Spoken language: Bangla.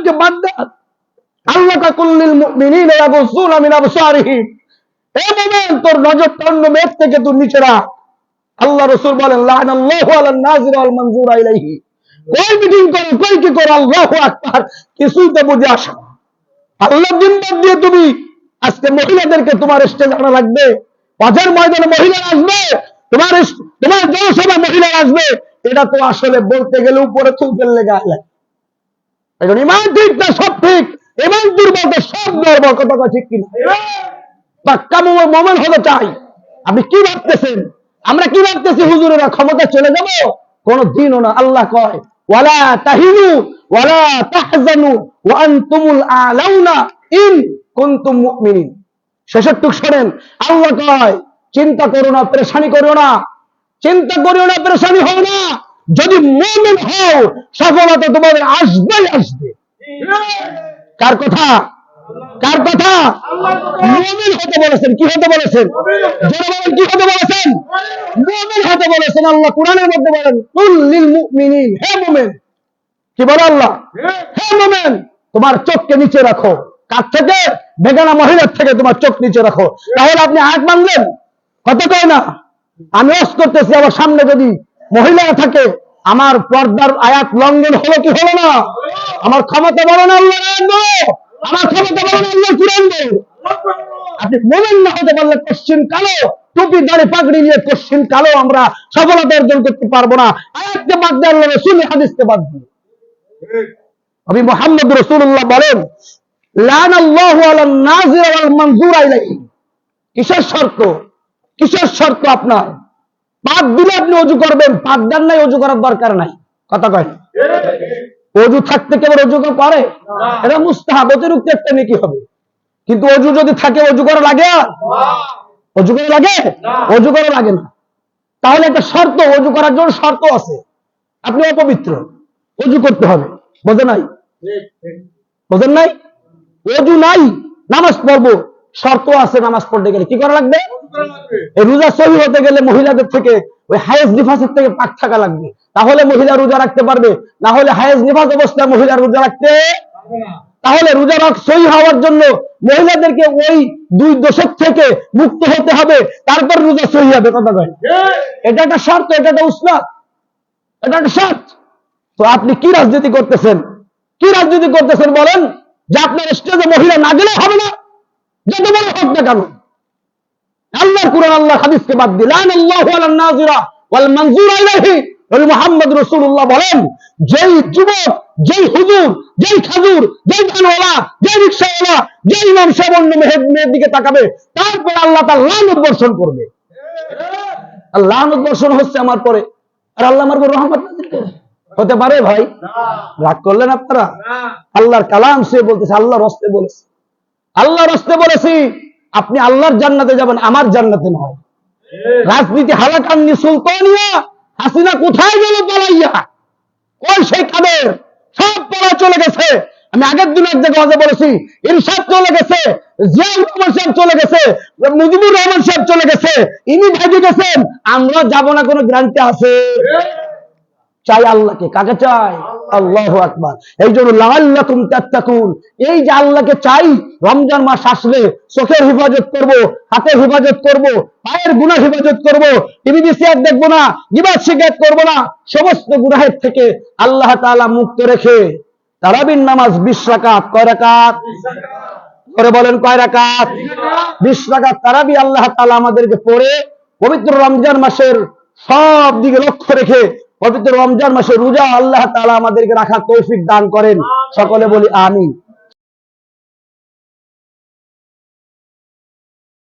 আজকে বান্দা আল্লাহ কুল্লিল মুমিনিনা ইয়াগুযুনা মিন আবসারিহিম, এই মুমিন তোর নজরটা অন্য মেয়ের থেকে তুই নিচে রাখ। আল্লাহ রাসূল বলেন লানাল্লাহু আলান নাজির ওয়াল মানজুরা ইলাইহি, কই মিটিং করে কই কি করে আল্লাহু আকবার কিছুই তো বুঝে আসে না। আল্লাহ দিন বাদ দিয়ে তুমি আজকে মহিলাদেরকে তোমার স্টেজে আনা লাগবে, বাজার ময়দানে মহিলা আসবে, তোমার জনসভা মহিলা আসবে, এটা তো আসলে বলতে গেলে উপরে থুকের লেগে আসলে এখন ইমান ঠিক না সব ঠিক, ইমান দুর্বল সব দুর্বল, কথা ঠিক কিনা? পাক্কা মুমিন হতে চাই। আপনি কি ভাবতেছেন? আমরা কি ভাবতেছি হুজুরেরা ক্ষমতা চলে যাব? কোন দিনও না। আল্লাহ কয় ওয়ালা তাহিনু ওয়ালা তাহজানু ওয়া আনতুমুল আলাউনা ইন কুনতুম মুমিনিন। শেষেরটুক শোনেন, আল্লাহ কয় চিন্তা করো না, পেরেশানি করো না, চিন্তা করিও না, পেরেশানি হও না, যদি মুমিন হও সফলতা তোমাদের আসবেই আসবে। কার কথা? কার কথা? মুমিন হতে বলেছেন। কি হতে বলেছেন? যারা বলেন কি হতে বলেছেন? মুমিন হতে বলেছেন। আল্লাহ কোরআনের মধ্যে বলেন কুল লিল মুমিনিন, হে মুমিন। কি বলে আল্লাহ? হে মুমিন, তোমার চোখকে নিচে রাখো। কার থেকে? বেগানা মহিলার থেকে তোমার চোখ নিচে রাখো। তাহলে আপনি আয়াত মানলেন? কত কয় না আমি ওয়াজ করতেছি, আমার সামনে যদি মহিলা থাকে, আমার পর্দার আয়াত লঙ্ঘন হলো কি হলো না? আমার ক্ষমতা বলো না আল্লাহ, আমার ক্ষমতা বলো না আল্লাহ কুরআন বলো। আপনি মুমিন না হতে পারলে কোশ্চিন কালো, টুপি দাড়ি পাগড়ি নিয়ে কোশ্চিন কালো আমরা সফলতা অর্জন করতে পারবো না। আয়াতকে বাদ দিয়ে আল্লাহ রাসূল হাদিসকে বাদ দিয়ে নবী মুহাম্মদ রাসূলুল্লাহ বলেন লানাল্লাহু আলান নাজির ওয়াল মানজুরা ইলাইহি। কিসের শর্ত? কিসের শর্ত? আপনার পাক দিলে আপনি ওযু করবেন, পাক দেন নাই ওযু করার দরকার নাই। কথা কয় ওযু থাকতে কেবল ওযু করে? এটা মুস্তাহাব, অতিরিক্ত একটা নেকি হবে। কিন্তু ওযু যদি থাকে ওযু করা লাগে? ওযু করা লাগে? ওযু করা লাগে না। তাহলে একটা শর্ত, ওযু করার জন্য শর্ত আছে। আপনি অপবিত্র, ওযু করতে হবে। বোঝেন নাই? বোঝেন নাই? ওযু নাই, নামাজ পড়বো, শর্ত আছে। নামাজ পড়তে গেলে কি করা লাগবে? এই রোজা সহি হতে গেলে মহিলাদের থেকে ওই হায়েজ নিফাসের থেকে পাক থাকা লাগবে, তাহলে মহিলা রোজা রাখতে পারবে। না হলে হায়েজ নিফাস অবস্থায় মহিলা রোজা রাখতে। তাহলে রোজা সহি হওয়ার জন্য মহিলাদেরকে ওই দুই দোষক থেকে মুক্ত হতে হবে, তারপর রোজা সহি হবে। কথা কয় এটা একটা শর্ত, এটা একটা উসলাত, এটা একটা শর্ত। তো আপনি কি রাজনীতি করতেছেন? কি রাজনীতি করতেছেন বলেন? যে আপনার স্টেজে মহিলা না গেলে হবে না, যত বড় হোক না কেন। আল্লাহর কুরআন আল্লাহ হাদিসকে বাদ দিয়ে লানাল্লাহু আলান নাজিরা ওয়াল মানজুরা ইলাইহি, নবী মুহাম্মদ রাসূলুল্লাহ বলেন যেই যুবক, যেই হুজুর, যেই খাজুর, যেই ধানওয়ালা, যেই রিকশাওয়ালা, যেই ইমাম সাহেব অন্য মেয়ের দিকে তাকাবে, তারপর আল্লাহ তার লানত বর্ষণ করবে। আর লানত বর্ষণ হচ্ছে আমার পরে, আর আল্লাহ আমার উপর রহমত নাযিল করবে। হতে পারে ভাই? রাগ করলেন আপনারা? আল্লাহর কালাম সে বলতেছে, আল্লাহর হস্তে বলেছে, আল্লাহর হস্তে বলেছি আপনি আল্লাহর জান্নাতে যাবেন, আমার জান্নাতে নয়। রাজনীতি হালাকান্নি সুলতানিয়া, হাসিনা কোথায় গেল পালাইয়া? ওই সেই কাদের সব পড়া চলে গেছে। আমি আগের দিন এক জায়গায় বলেছি, ইরশাদ চলে গেছে, জিয়াউর রহমান সাহেব চলে গেছে, মুজিবুর রহমান সাহেব চলে গেছে, ইনি ভেজে গেছেন, আমরা যাব না কোনো গ্যারান্টি আছে? চাই আল্লাহকে। কাকে চাই? আল্লাহু আকবার। এই জন্য লাআল্লাকুম তাত্তাকুন, এই যে আল্লাহকে চাই, রমজান মাস আসলে চোখের হেফাজত করব, হাতের হেফাজত করব, পায়ের গুনাহ হেফাজত করব, টিভি বিসিআর দেখব না, গীবত শিকায়ত করব না, সমস্ত গুনাহের থেকে আল্লাহ তাআলা মুক্ত রেখে তারাবির নামাজ 20 রাকাত। কয় রাকাত? করে বলেন কয় রাকাত? 20 রাকাত তারাবি আল্লাহ তাআলা আমাদেরকে পড়ে পবিত্র রমজান মাসের সব দিকে লক্ষ্য রেখে পবিত্র রমজান মাসে রোজা আল্লাহ তাআলা আমাদেরকে রাখার তৌফিক দান করেন। সকলে বলি আমিন।